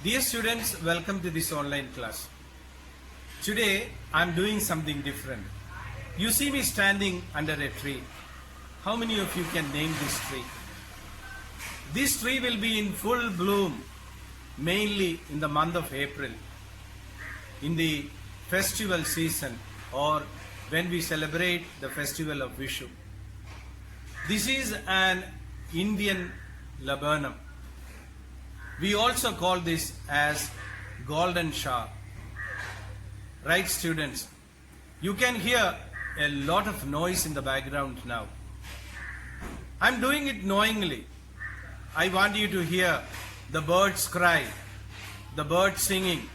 Dear students, welcome to this online class. Today I am doing something different. You see me standing under a tree. How many of you can name this tree? This tree will be in full bloom mainly in the month of April, in the festival season, or when we celebrate the festival of Vishu. This is an Indian laburnum. We also call this as golden shower. Right, students? You can hear a lot of noise in the background now. I'm doing it knowingly. I want you to hear the birds cry, the birds singing,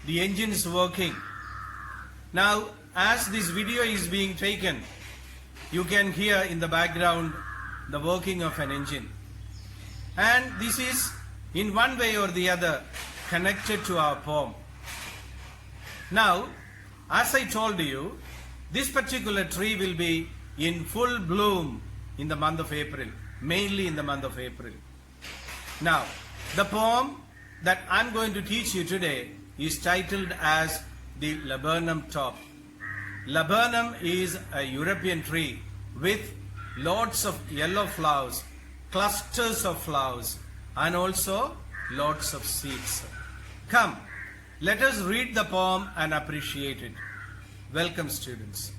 the engines working. Now, as this video is being taken, you can hear in the background the working of an engine. And this is in one way or the other connected to our poem. Now, as I told you, this particular tree will be in full bloom in the month of April, mainly in the month of April. Now, the poem that I'm going to teach you today is titled as the Laburnum Top. Laburnum is a European tree with lots of yellow flowers, clusters of flowers, and also lots of seeds. Come, let us read the poem and appreciate it. Welcome, students.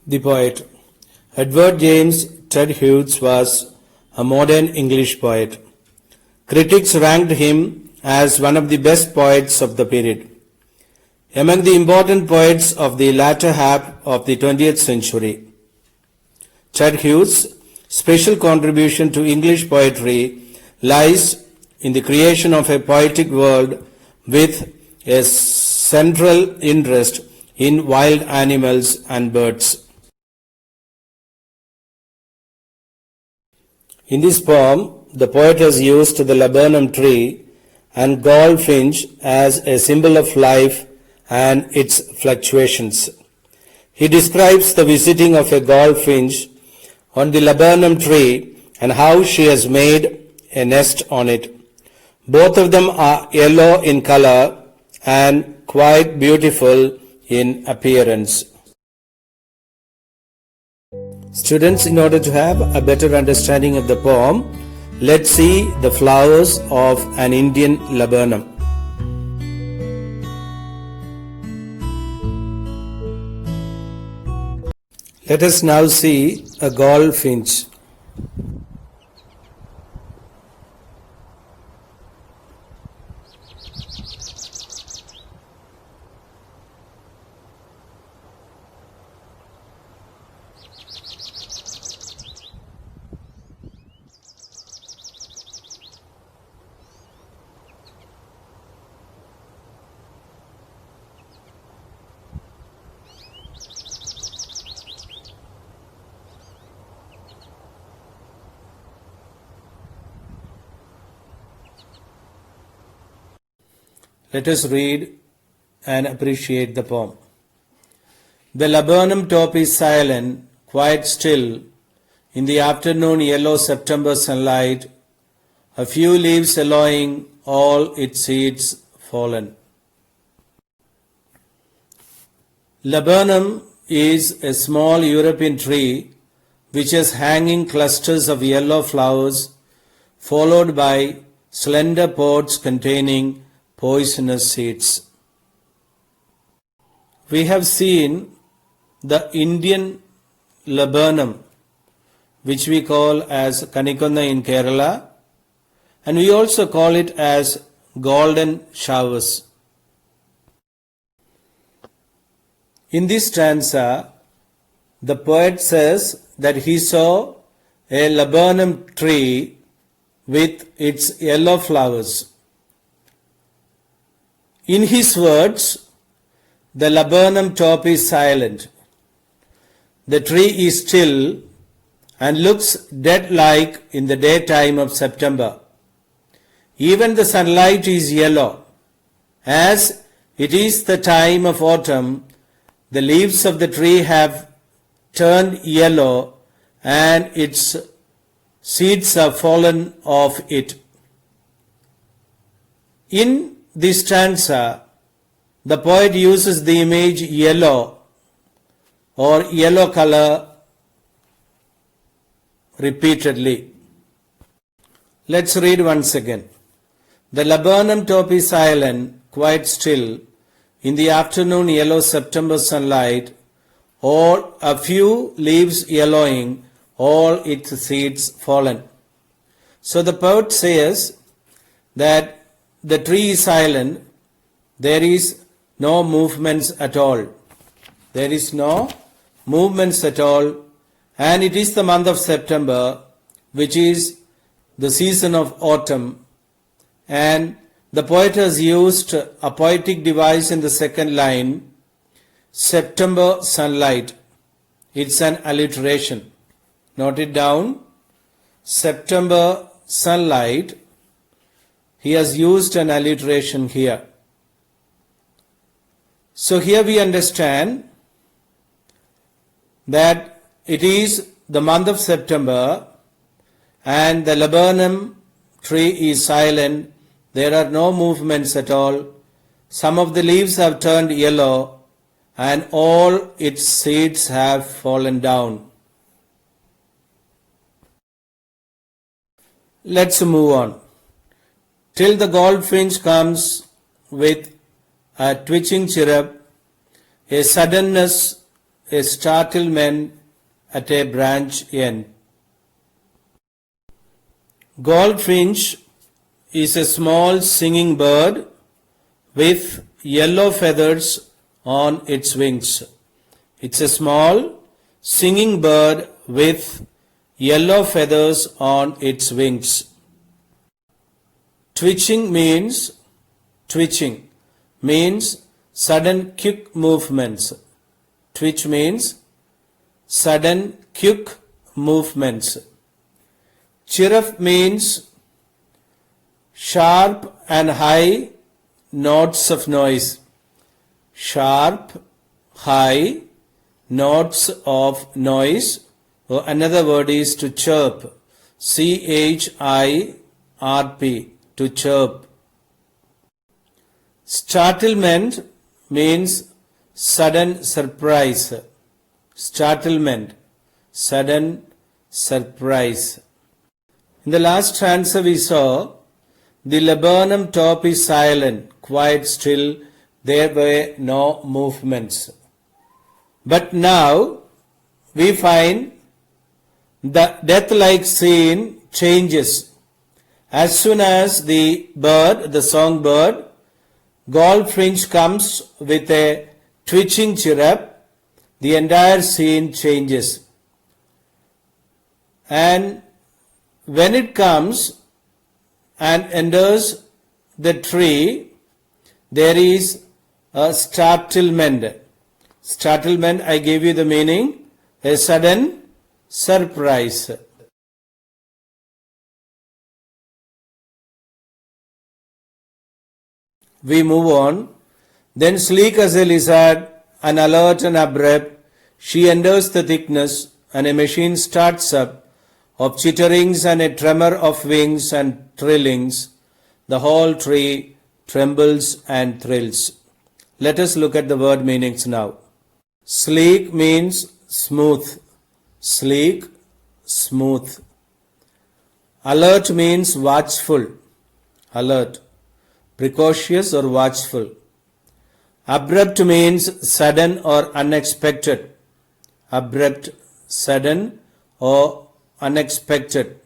The poet. Edward James Ted Hughes was a modern English poet. Critics ranked him as one of the best poets of the period. Among the important poets of the latter half of the 20th century, Ted Hughes' special contribution to English poetry lies in the creation of a poetic world with a central interest in wild animals and birds. In this poem, the poet has used the laburnum tree and goldfinch as a symbol of life and its fluctuations. He describes the visiting of a goldfinch on the laburnum tree and how she has made a nest on it. Both of them are yellow in color and quite beautiful in appearance. Students, in order to have a better understanding of the poem, let's see the flowers of an Indian laburnum. Let us now see a goldfinch. Let us read and appreciate the poem. The laburnum top is silent, quite still, in the afternoon yellow September sunlight, a few leaves allowing all its seeds fallen. Laburnum is a small European tree which has hanging clusters of yellow flowers followed by slender pods containing poisonous seeds. We have seen the Indian laburnum, which we call as Kanikonna in Kerala, and we also call it as golden showers. In this stanza, the poet says that he saw a laburnum tree with its yellow flowers. In his words, the laburnum top is silent. The tree is still and looks dead-like in the daytime of September. Even the sunlight is yellow. As it is the time of autumn, the leaves of the tree have turned yellow and its seeds are fallen off it. In this stanza, the poet uses the image yellow or yellow color repeatedly. Let's read once again. The laburnum top is silent, quite still, in the afternoon yellow September sunlight, all a few leaves yellowing, all its seeds fallen. So the poet says that the tree is silent, there is no movements at all. There is no movements at all, and it is the month of September, which is the season of autumn, and the poet has used a poetic device in the second line, September sunlight. It's an alliteration. Note it down. September sunlight. He has used an alliteration here. So here we understand that it is the month of September and the laburnum tree is silent. There are no movements at all. Some of the leaves have turned yellow and all its seeds have fallen down. Let's move on. Till the goldfinch comes with a twitching chirrup, a suddenness, a startlement at a branch end. Goldfinch is a small singing bird with yellow feathers on its wings. It's a small singing bird with yellow feathers on its wings. Twitching means sudden quick movements. Twitch means sudden quick movements. Chirrup means sharp and high notes of noise. Sharp, high notes of noise. Or another word is to chirp. CHIRP, to chirp. Startlement means sudden surprise. Startlement, sudden surprise. In the last stanza we saw, the laburnum top is silent, quite still, there were no movements. But now we find the death-like scene changes. As soon as the bird, the songbird, goldfinch comes with a twitching chirrup, the entire scene changes. And when it comes and enters the tree, there is a startlement. Startlement, I gave you the meaning, a sudden surprise. We move on. Then sleek as a lizard and alert and abrupt, she enters the thickness, and a machine starts up of chitterings and a tremor of wings and trillings. The whole tree trembles and thrills. Let us look at the word meanings now. Sleek means smooth. Sleek, smooth. Alert means watchful. Alert, precocious or watchful. Abrupt means sudden or unexpected. Abrupt, sudden or unexpected.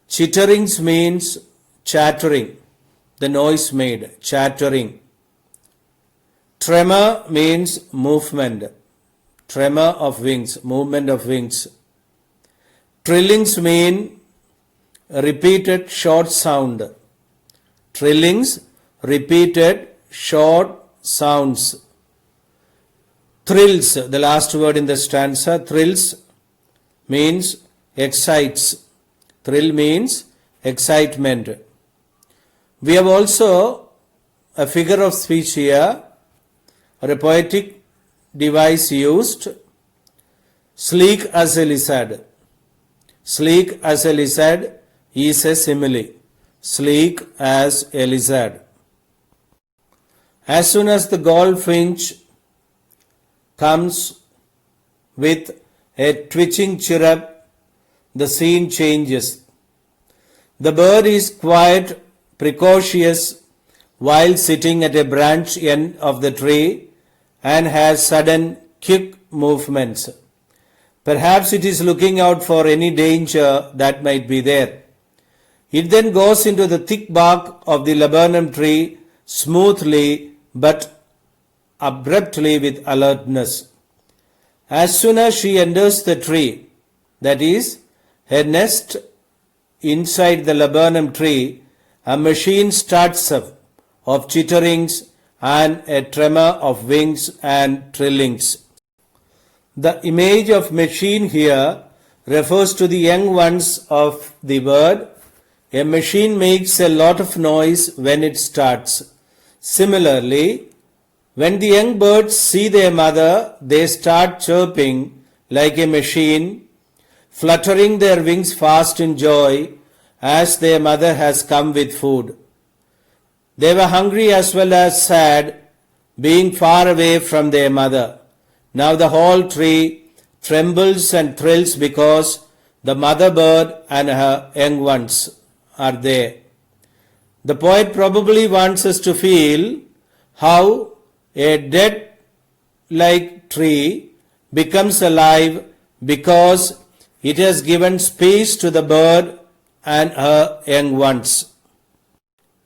Chitterings means chattering, the noise made, chattering. Tremor means movement, tremor of wings, movement of wings. Trillings mean repeated short sound. Trillings, repeated short sounds. Thrills, the last word in the stanza, thrills means excites. Thrill means excitement. We have also a figure of speech here, or a poetic device used, sleek as a lizard. Sleek as a lizard is a simile. sleek as a lizard. As soon as the goldfinch comes with a twitching chirrup, the scene changes. The bird is quite precocious while sitting at a branch end of the tree and has sudden quick movements. Perhaps it is looking out for any danger that might be there. It then goes into the thick bark of the laburnum tree smoothly but abruptly with alertness. As soon as she enters the tree, that is, her nest inside the laburnum tree, a machine starts up of chitterings and a tremor of wings and trillings. The image of machine here refers to the young ones of the bird. A machine makes a lot of noise when it starts. Similarly, when the young birds see their mother, they start chirping like a machine, fluttering their wings fast in joy as their mother has come with food. They were hungry as well as sad, being far away from their mother. Now the whole tree trembles and thrills because the mother bird and her young ones are there. The poet probably wants us to feel how a dead-like tree becomes alive because it has given space to the bird and her young ones.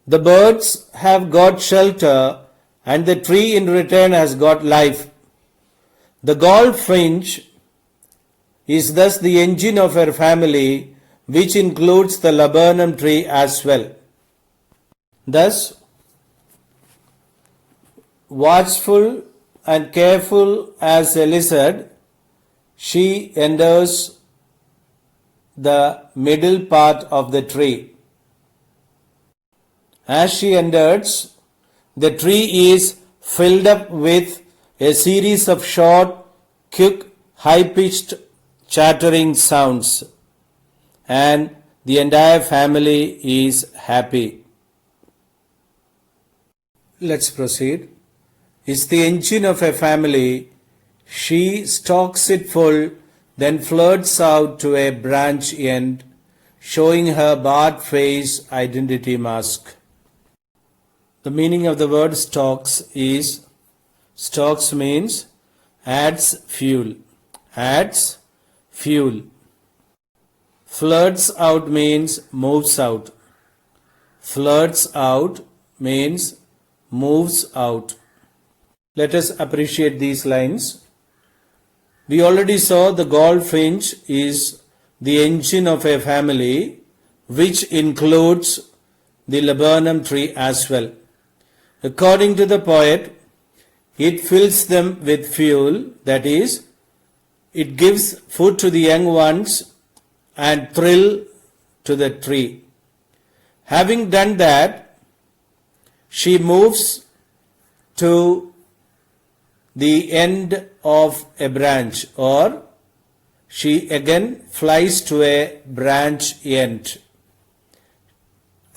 The birds have got shelter and the tree in return has got life. The goldfinch is thus the engine of her family, which includes the laburnum tree as well. Thus, watchful and careful as a lizard, she enters the middle part of the tree. As she enters, the tree is filled up with a series of short, quick, high-pitched chattering sounds, and the entire family is happy. Let's proceed. It's the engine of a family. She stocks it full, then flirts out to a branch end, showing her barred face identity mask. The meaning of the word stocks means adds fuel. Adds fuel. Flirts out means moves out. Flirts out means moves out. Let us appreciate these lines. We already saw the goldfinch is the engine of a family, which includes the laburnum tree as well. According to the poet, it fills them with fuel, that is, it gives food to the young ones and thrill to the tree. Having done that, she moves to the end of a branch, or she again flies to a branch end,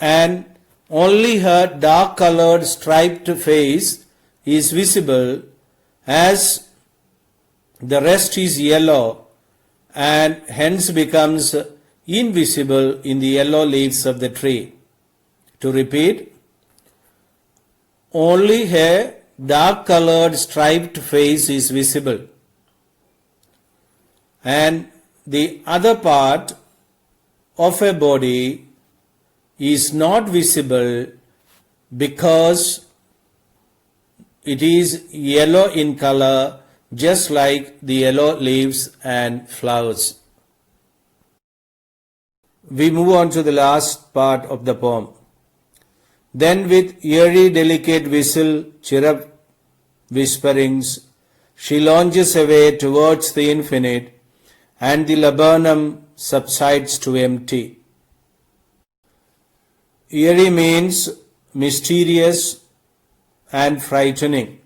and only her dark-colored striped face is visible, as the rest is yellow and hence becomes invisible in the yellow leaves of the tree. To repeat, only her dark-colored striped face is visible, and the other part of her body is not visible because it is yellow in color, just like the yellow leaves and flowers. We move on to the last part of the poem. Then with eerie delicate whistle, chirrup, whisperings, she launches away towards the infinite, and the laburnum subsides to empty. Eerie means mysterious and frightening.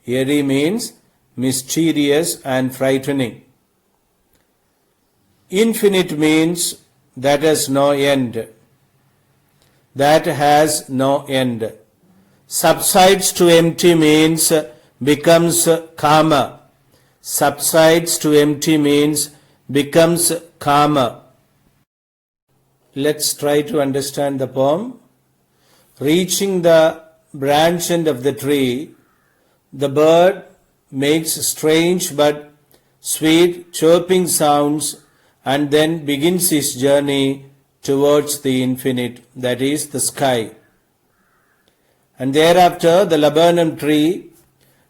Eerie means mysterious and frightening. Infinite means that has no end. that has no end. Subsides to empty means becomes karma. Subsides to empty means becomes karma. Let's try to understand the poem. Reaching the branch end of the tree, the bird makes strange but sweet chirping sounds and then begins his journey towards the infinite, that is, the sky. And thereafter, the laburnum tree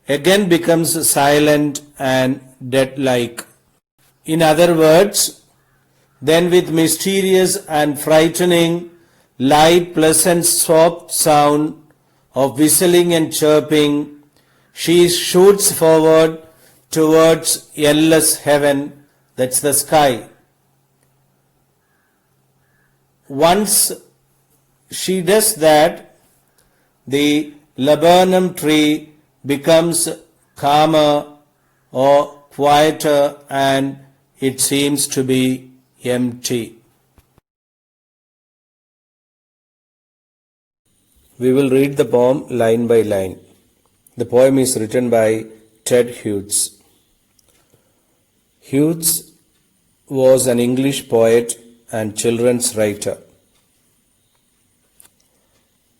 again becomes silent and dead-like. In other words, then with mysterious and frightening, light, pleasant, soft sound of whistling and chirping, she shoots forward towards endless heaven, that's the sky. Once she does that, the laburnum tree becomes calmer or quieter and it seems to be empty. We will read the poem line by line. The poem is written by Ted Hughes. Hughes was an English poet and children's writer.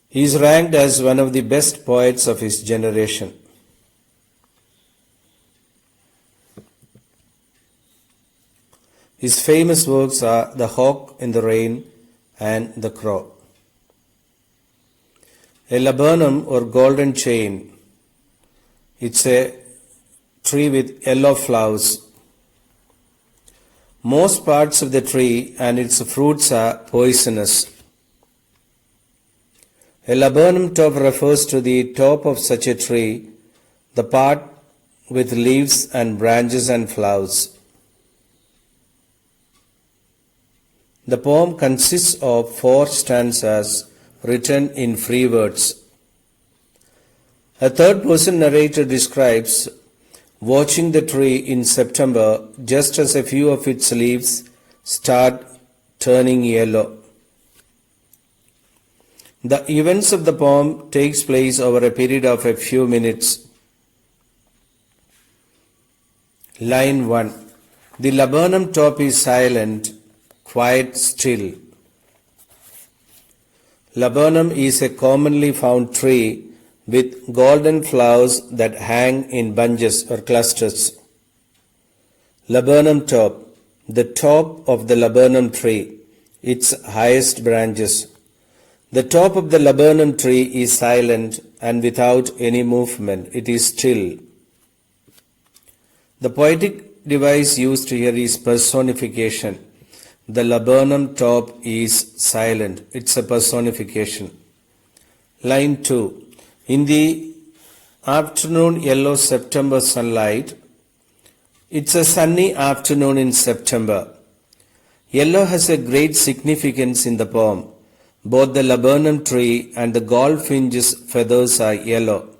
He is ranked as one of the best poets of his generation. His famous works are The Hawk in the Rain and The Crow. A laburnum or golden chain. It's a tree with yellow flowers. Most parts of the tree and its fruits are poisonous. A laburnum top refers to the top of such a tree, the part with leaves and branches and flowers. The poem consists of 4 stanzas written in free words. A third-person narrator describes watching the tree in September just as a few of its leaves start turning yellow. The events of the poem takes place over a period of a few minutes. Line 1. The laburnum top is silent, quite still. Laburnum is a commonly found tree with golden flowers that hang in bunches or clusters. Laburnum top, the top of the laburnum tree, its highest branches. The top of the laburnum tree is silent and without any movement. It is still. The poetic device used here is personification. The laburnum top is silent. It's a personification. Line 2. In the afternoon yellow September sunlight, it's a sunny afternoon in September. Yellow has a great significance in the poem. Both the laburnum tree and the goldfinch's feathers are yellow.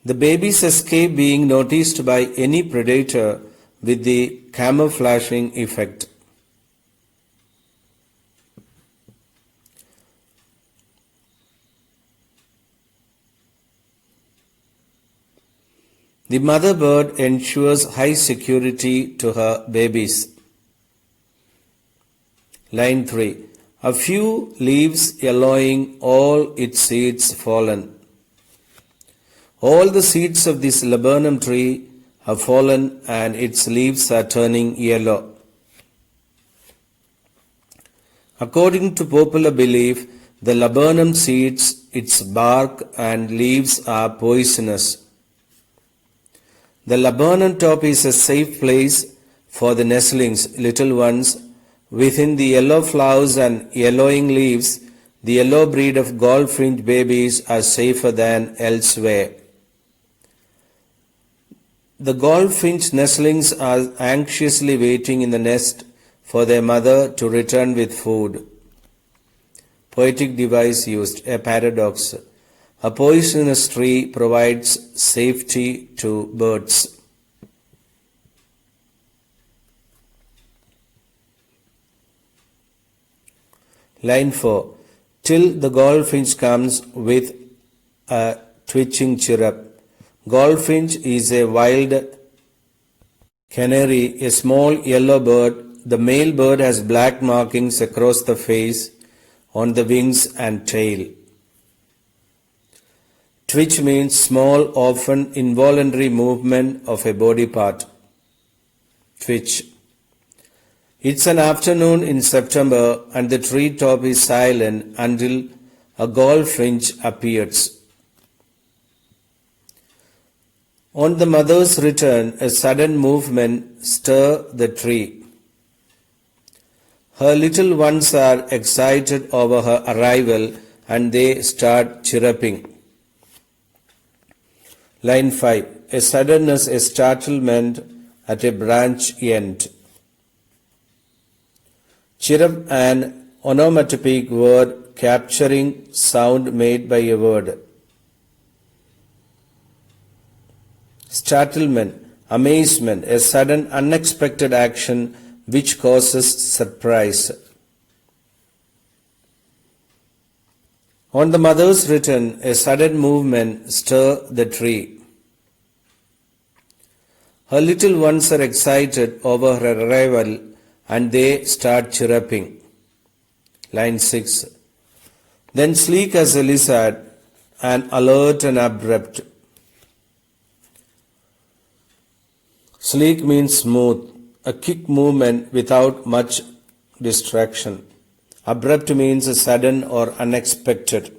The babies escape being noticed by any predator with the camouflaging effect. The mother bird ensures high security to her babies. Line 3. A few leaves yellowing, all its seeds fallen. All the seeds of this laburnum tree have fallen and its leaves are turning yellow. According to popular belief, the laburnum seeds, its bark and leaves are poisonous. The laburnum top is a safe place for the nestlings, little ones. Within the yellow flowers and yellowing leaves, the yellow breed of goldfinch babies are safer than elsewhere. The goldfinch nestlings are anxiously waiting in the nest for their mother to return with food. Poetic device used, a paradox. A poisonous tree provides safety to birds. Line 4. Till the goldfinch comes with a twitching chirrup. Goldfinch is a wild canary, a small yellow bird. The male bird has black markings across the face, on the wings and tail. Twitch means small, often involuntary movement of a body part. Twitch. It's an afternoon in September and the treetop is silent until a goldfinch appears. On the mother's return, a sudden movement stirs the tree. Her little ones are excited over her arrival and they start chirruping. Line 5. A suddenness, a startlement at a branch end. Chirrup, an onomatopoeic word capturing sound made by a word. Startlement, amazement, a sudden unexpected action which causes surprise. On the mother's return, a sudden movement stirs the tree. Her little ones are excited over her arrival and they start chirruping. Line 6. Then sleek as a lizard and alert and abrupt. Sleek means smooth, a quick movement without much distraction. Abrupt means sudden or unexpected.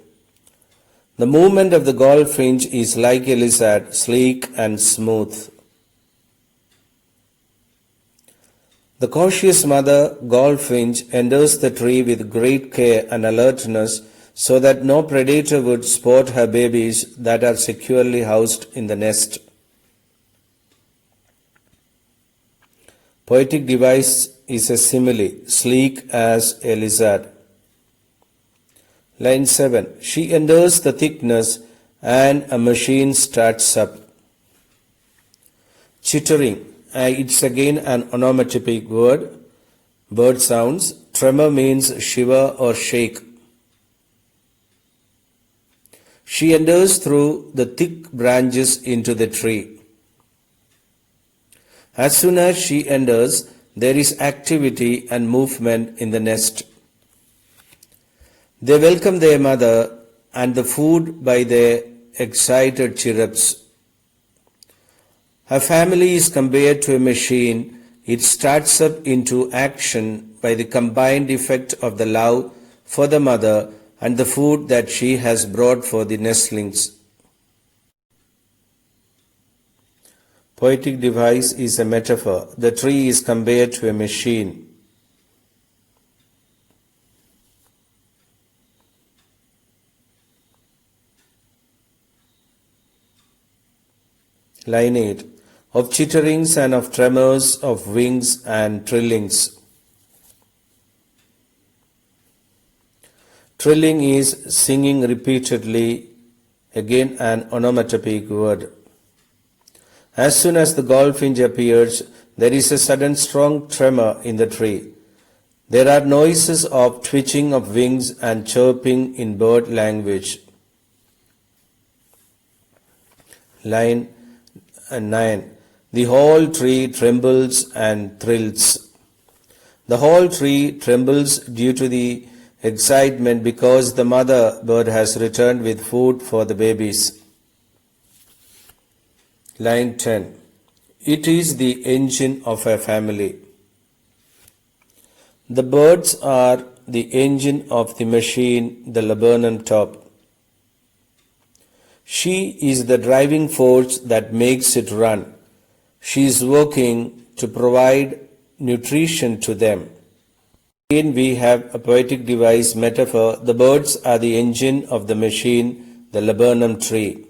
The movement of the goldfinch is like a lizard, sleek and smooth. The cautious mother goldfinch enters the tree with great care and alertness so that no predator would spot her babies that are securely housed in the nest. Poetic device is a simile, sleek as a lizard. Line 7. She enters the thickness and a machine starts up. Chittering. It's again an onomatopoeic word. Bird sounds. Tremor means shiver or shake. She enters through the thick branches into the tree. As soon as she enters, there is activity and movement in the nest. They welcome their mother and the food by their excited chirrups. Her family is compared to a machine. It starts up into action by the combined effect of the love for the mother and the food that she has brought for the nestlings. Poetic device is a metaphor. The tree is compared to a machine. Line 8. Of chitterings and of tremors of wings and trillings. Trilling is singing repeatedly, again an onomatopoeic word. As soon as the goldfinch appears, there is a sudden strong tremor in the tree. There are noises of twitching of wings and chirping in bird language. Line 9. The whole tree trembles and thrills. The whole tree trembles due to the excitement because the mother bird has returned with food for the babies. Line 10. It is the engine of a family. The birds are the engine of the machine, the laburnum top. She is the driving force that makes it run. She is working to provide nutrition to them. Again, we have a poetic device metaphor. The birds are the engine of the machine, the laburnum tree.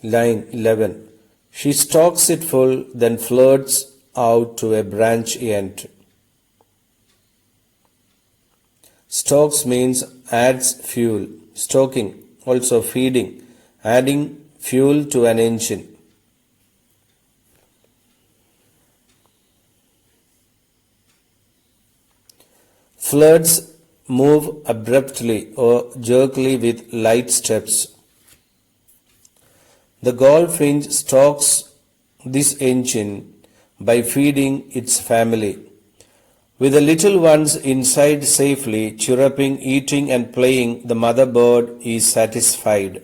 Line 11. She stalks it full, then flirts out to a branch end. Stalks means adds fuel. Stalking, also feeding, adding fuel to an engine. Floods move abruptly or jerkily with light steps. The goldfinch stalks this engine by feeding its family. With the little ones inside safely, chirruping, eating and playing, the mother bird is satisfied.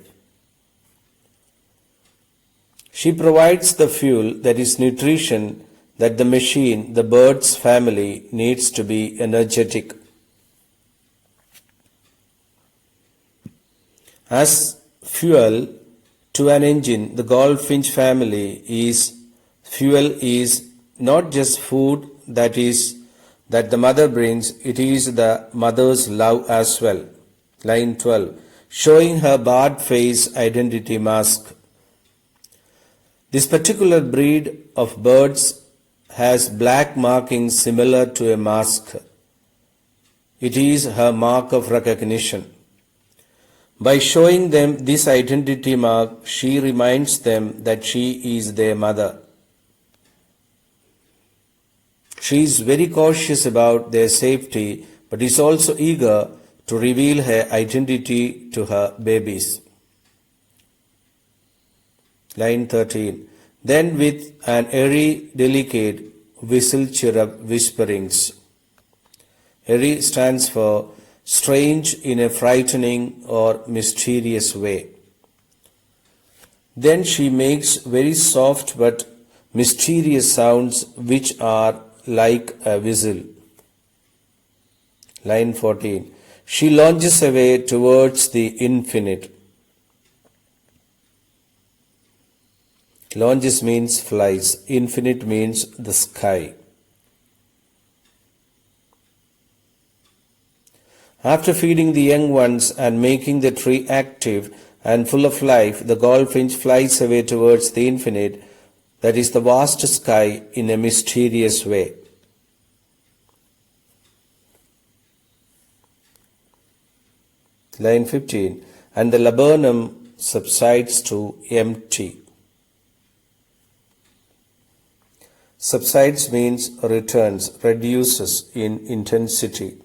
She provides the fuel, that is nutrition, that the machine, the bird's family, needs to be energetic. As fuel to an engine, the goldfinch family fuel is not just food that the mother brings, it is the mother's love as well. Line 12. Showing her barred face identity mask. This particular breed of birds has black markings similar to a mask. It is her mark of recognition. By showing them this identity mark, she reminds them that she is their mother. She is very cautious about their safety, but is also eager to reveal her identity to her babies. Line 13. Then with an airy, delicate whistle chirrup whisperings. Airy stands for strange in a frightening or mysterious way. Then she makes very soft but mysterious sounds which are like a whistle. Line 14. She launches away towards the infinite. Launches means flies. Infinite means the sky. After feeding the young ones and making the tree active and full of life, the goldfinch flies away towards the infinite, that is the vast sky, in a mysterious way. Line 15. And the laburnum subsides to empty. Subsides means returns, reduces in intensity.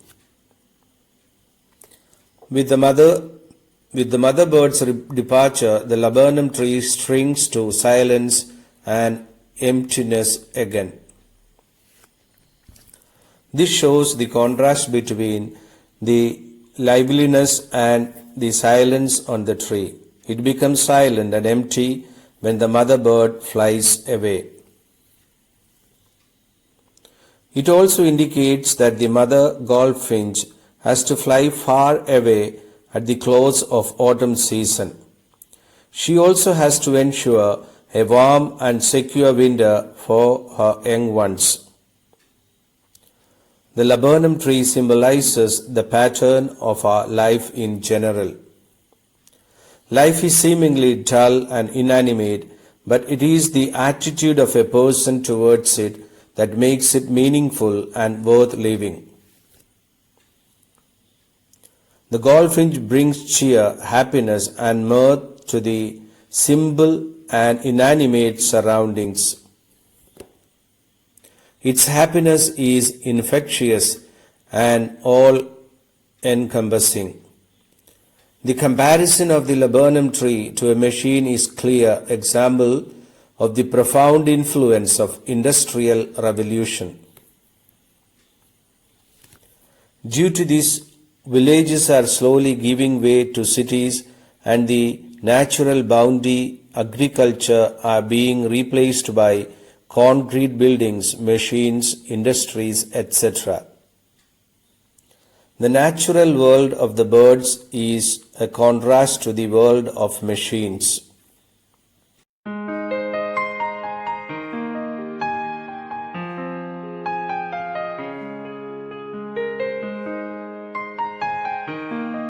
With the mother bird's departure, the laburnum tree shrinks to silence and emptiness again. This shows the contrast between the liveliness and the silence on the tree. It becomes silent and empty when the mother bird flies away. It also indicates that the mother goldfinch has to fly far away at the close of autumn season. She also has to ensure a warm and secure winter for her young ones. The laburnum tree symbolizes the pattern of our life in general. Life is seemingly dull and inanimate, but it is the attitude of a person towards it that makes it meaningful and worth living. The goldfinch brings cheer, happiness, and mirth to the simple and inanimate surroundings. Its happiness is infectious and all-encompassing. The comparison of the laburnum tree to a machine is a clear example of the profound influence of industrial revolution. Due to this, villages are slowly giving way to cities, and the natural bounty agriculture are being replaced by concrete buildings, machines, industries, etc. The natural world of the birds is a contrast to the world of machines.